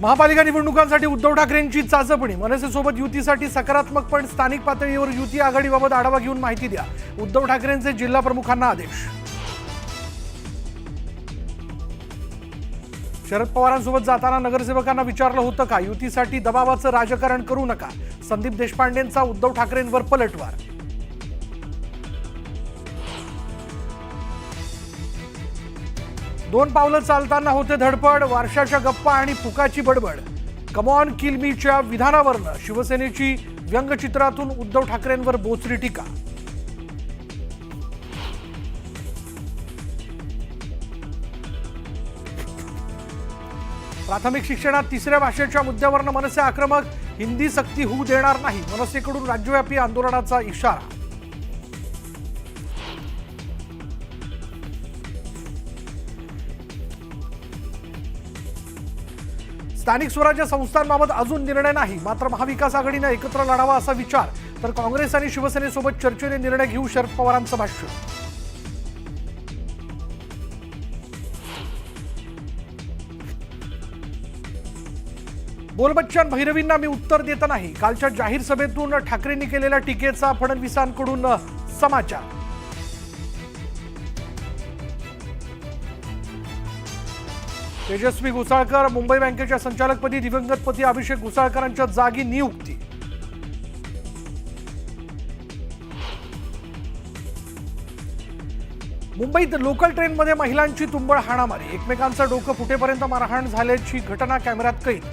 महापालिका निवडणुकांसाठी उद्धव ठाकरेंची चाचपणी। मनसेसोबत युतीसाठी सकारात्मक पण स्थानिक पातळीवर युती आघाडीबाबत आढावा घेऊन माहिती द्या। उद्धव ठाकरेंचे जिल्हा प्रमुखांना आदेश। शरद पवारांसोबत जाताना नगरसेवकांना विचारलं होतं का युतीसाठी दबावाचं राजकारण करू नका। संदीप देशपांडेंचा उद्धव ठाकरेंवर पलटवार। दोन पावलं चालताना होते धडपड, वारशाच्या गप्पा आणि फुकाची बडबड। कम ऑन किल मीच्या विधानावरनं शिवसेनेची व्यंगचित्रातून उद्धव ठाकरेंवर बोचरी टीका। प्राथमिक शिक्षणात तिसऱ्या भाषेच्या मुद्द्यावरनं मनसे आक्रमक। हिंदी सक्ती होऊ देणार नाही, मनसेकडून राज्यव्यापी आंदोलनाचा इशारा। स्थानिक स्वराज्य संस्थांबाबत अजून निर्णय नाही, मात्र महाविकास आघाडीने एकत्र लढावा असा विचार। तर काँग्रेस आणि शिवसेनेसोबत चर्चेने निर्णय घेऊ, शरद पवारांचं भाष्य। बोलबच्चन भैरवींना मी उत्तर देत नाही, कालच्या जाहीर सभेतून ठाकरेंनी केलेल्या टीकेचा फडणवीसांकडून समाचार। तेजस्वी घुसाळकर मुंबई बँकेच्या संचालकपदी, दिवंगतपती अभिषेक घुसाळकरांच्या जागी नियुक्ती। मुंबईत लोकल ट्रेनमध्ये महिलांची तुंबळ हाणामारी, एकमेकांचं डोकं फुटेपर्यंत मारहाण झाल्याची घटना कॅमेऱ्यात कैद।